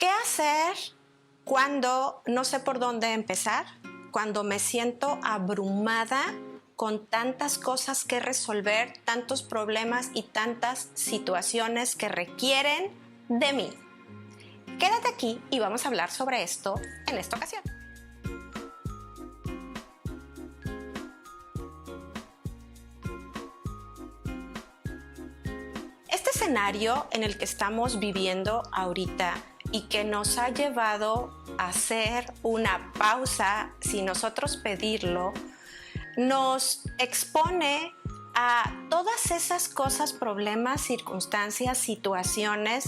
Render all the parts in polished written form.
¿Qué hacer cuando no sé por dónde empezar? Cuando me siento abrumada con tantas cosas que resolver, tantos problemas y tantas situaciones que requieren de mí. Quédate aquí y vamos a hablar sobre esto en esta ocasión. Este escenario en el que estamos viviendo ahorita y que nos ha llevado a hacer una pausa sin nosotros pedirlo, nos expone a todas esas cosas, problemas, circunstancias, situaciones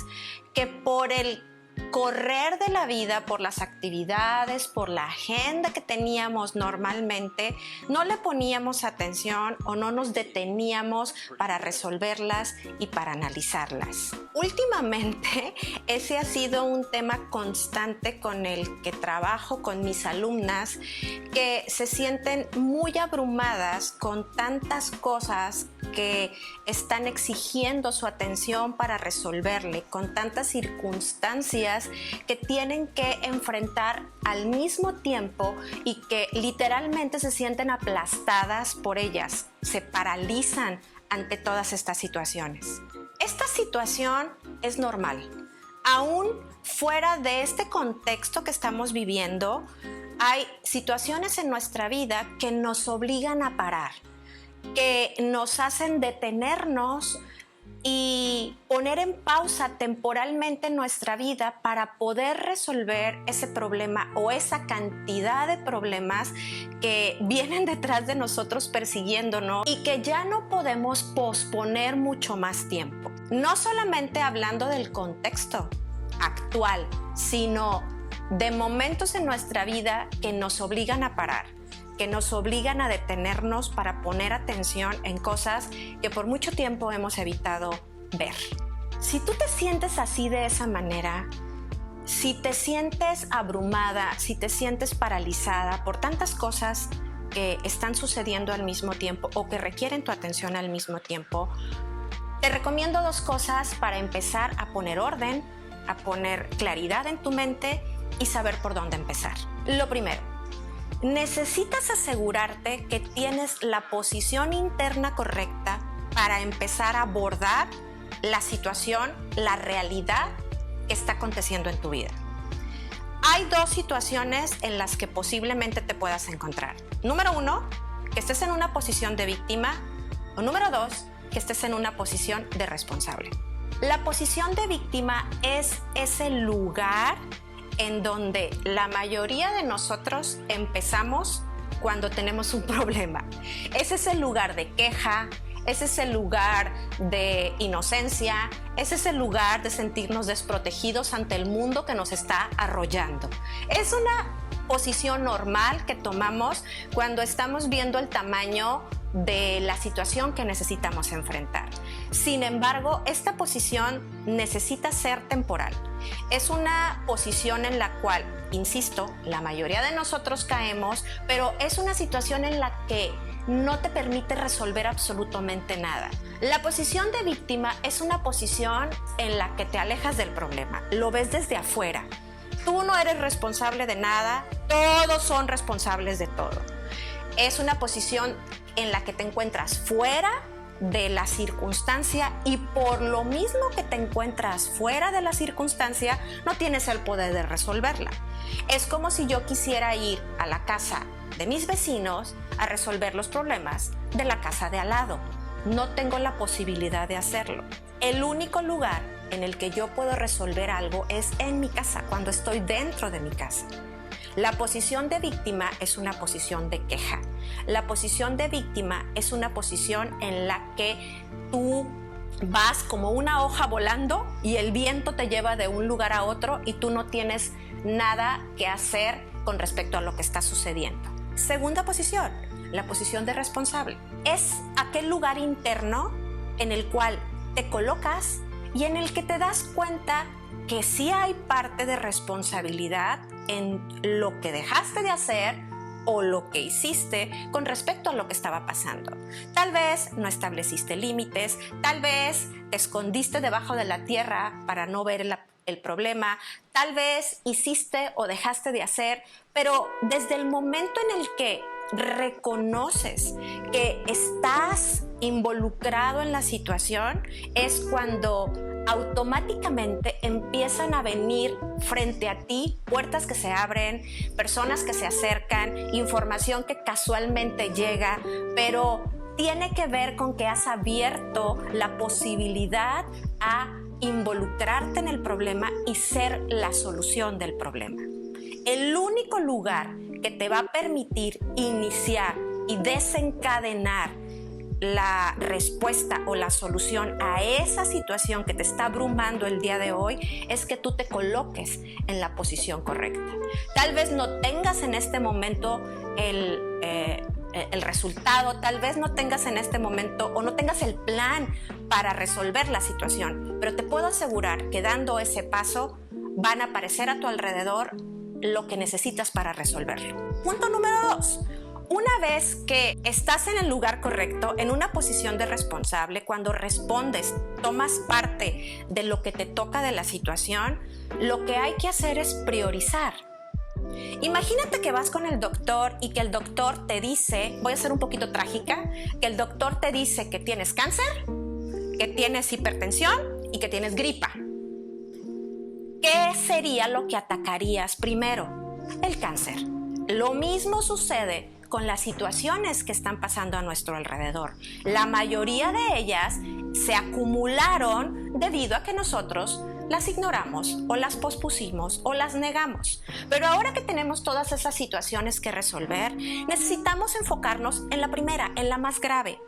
que por el correr de la vida, por las actividades, por la agenda que teníamos normalmente, no le poníamos atención o no nos deteníamos para resolverlas y para analizarlas. Últimamente, ese ha sido un tema constante con el que trabajo con mis alumnas que se sienten muy abrumadas con tantas cosas que están exigiendo su atención para resolverle, con tantas circunstancias que tienen que enfrentar al mismo tiempo y que literalmente se sienten aplastadas por ellas, se paralizan ante todas estas situaciones. Esta situación es normal. Aún fuera de este contexto que estamos viviendo, hay situaciones en nuestra vida que nos obligan a parar, que nos hacen detenernos y poner en pausa temporalmente nuestra vida para poder resolver ese problema o esa cantidad de problemas que vienen detrás de nosotros persiguiéndonos y que ya no podemos posponer mucho más tiempo. No solamente hablando del contexto actual, sino de momentos en nuestra vida que nos obligan a parar, que nos obligan a detenernos para poner atención en cosas que por mucho tiempo hemos evitado ver. Si tú te sientes así de esa manera, si te sientes abrumada, si te sientes paralizada por tantas cosas que están sucediendo al mismo tiempo o que requieren tu atención al mismo tiempo, te recomiendo dos cosas para empezar a poner orden, a poner claridad en tu mente y saber por dónde empezar. Lo primero, necesitas asegurarte que tienes la posición interna correcta para empezar a abordar la situación, la realidad que está aconteciendo en tu vida. Hay dos situaciones en las que posiblemente te puedas encontrar. Número uno, que estés en una posición de víctima, o número dos, que estés en una posición de responsable. La posición de víctima es ese lugar en donde la mayoría de nosotros empezamos cuando tenemos un problema. Es ese lugar de queja, es ese lugar de inocencia, es ese lugar de sentirnos desprotegidos ante el mundo que nos está arrollando. Es una posición normal que tomamos cuando estamos viendo el tamaño de la situación que necesitamos enfrentar. Sin embargo, esta posición necesita ser temporal. Es una posición en la cual, insisto, la mayoría de nosotros caemos, pero es una situación en la que no te permite resolver absolutamente nada. La posición de víctima es una posición en la que te alejas del problema, lo ves desde afuera. Tú no eres responsable de nada, todos son responsables de todo. Es una posición en la que te encuentras fuera de la circunstancia y por lo mismo que te encuentras fuera de la circunstancia, no tienes el poder de resolverla. Es como si yo quisiera ir a la casa de mis vecinos a resolver los problemas de la casa de al lado. No tengo la posibilidad de hacerlo. El único lugar en el que yo puedo resolver algo es en mi casa, cuando estoy dentro de mi casa. La posición de víctima es una posición de queja. La posición de víctima es una posición en la que tú vas como una hoja volando y el viento te lleva de un lugar a otro y tú no tienes nada que hacer con respecto a lo que está sucediendo. Segunda posición, la posición de responsable. Es aquel lugar interno en el cual te colocas y en el que te das cuenta que sí hay parte de responsabilidad en lo que dejaste de hacer o lo que hiciste con respecto a lo que estaba pasando. Tal vez no estableciste límites, tal vez te escondiste debajo de la tierra para no ver el problema, tal vez hiciste o dejaste de hacer, pero desde el momento en el que reconoces que estás involucrado en la situación, es cuando automáticamente empiezan a venir frente a ti puertas que se abren, personas que se acercan, información que casualmente llega, pero tiene que ver con que has abierto la posibilidad a involucrarte en el problema y ser la solución del problema. El único lugar que te va a permitir iniciar y desencadenar la respuesta o la solución a esa situación que te está abrumando el día de hoy es que tú te coloques en la posición correcta. Tal vez no tengas en este momento el resultado, tal vez no tengas en este momento o no tengas el plan para resolver la situación, pero te puedo asegurar que dando ese paso van a aparecer a tu alrededor lo que necesitas para resolverlo. Punto número 2. Una vez que estás en el lugar correcto, en una posición de responsable, cuando respondes, tomas parte de lo que te toca de la situación, lo que hay que hacer es priorizar. Imagínate que vas con el doctor y que el doctor te dice, voy a ser un poquito trágica, que el doctor te dice que tienes cáncer, que tienes hipertensión y que tienes gripa. ¿Qué sería lo que atacarías primero? El cáncer. Lo mismo sucede con las situaciones que están pasando a nuestro alrededor. La mayoría de ellas se acumularon debido a que nosotros las ignoramos o las pospusimos o las negamos. Pero ahora que tenemos todas esas situaciones que resolver, necesitamos enfocarnos en la primera, en la más grave.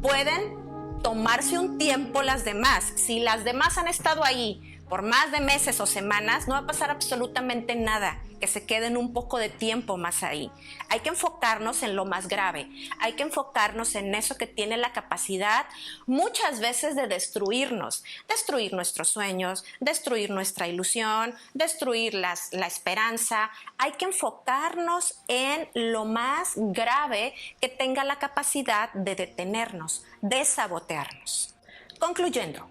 Pueden tomarse un tiempo las demás. Si las demás han estado ahí por más de meses o semanas, no va a pasar absolutamente nada, que se queden un poco de tiempo más ahí. Hay que enfocarnos en lo más grave, hay que enfocarnos en eso que tiene la capacidad muchas veces de destruirnos, destruir nuestros sueños, destruir nuestra ilusión, destruir la esperanza. Hay que enfocarnos en lo más grave que tenga la capacidad de detenernos, de sabotearnos. Concluyendo,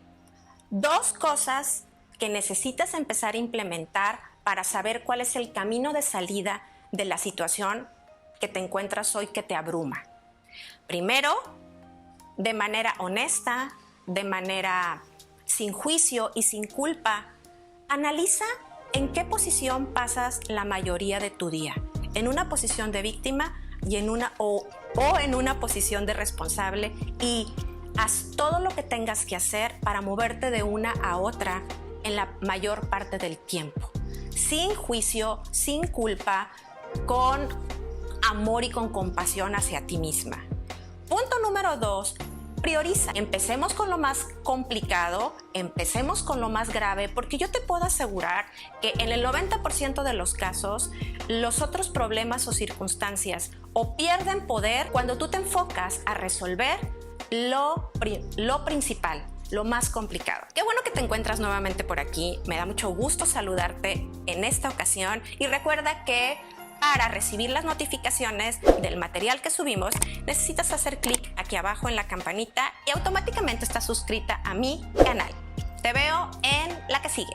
2 cosas que necesitas empezar a implementar para saber cuál es el camino de salida de la situación que te encuentras hoy que te abruma. Primero, de manera honesta, de manera sin juicio y sin culpa, analiza en qué posición pasas la mayoría de tu día. En una posición de víctima y en una posición de responsable, y haz todo lo que tengas que hacer para moverte de una a otra en la mayor parte del tiempo, sin juicio, sin culpa, con amor y con compasión hacia ti misma. Punto número 2, prioriza. Empecemos con lo más complicado, empecemos con lo más grave, porque yo te puedo asegurar que en el 90% de los casos, los otros problemas o circunstancias o pierden poder cuando tú te enfocas a resolver lo principal, lo más complicado. Qué bueno que te encuentras nuevamente por aquí. Me da mucho gusto saludarte en esta ocasión y recuerda que para recibir las notificaciones del material que subimos necesitas hacer clic aquí abajo en la campanita y automáticamente estás suscrita a mi canal. Te veo en la que sigue.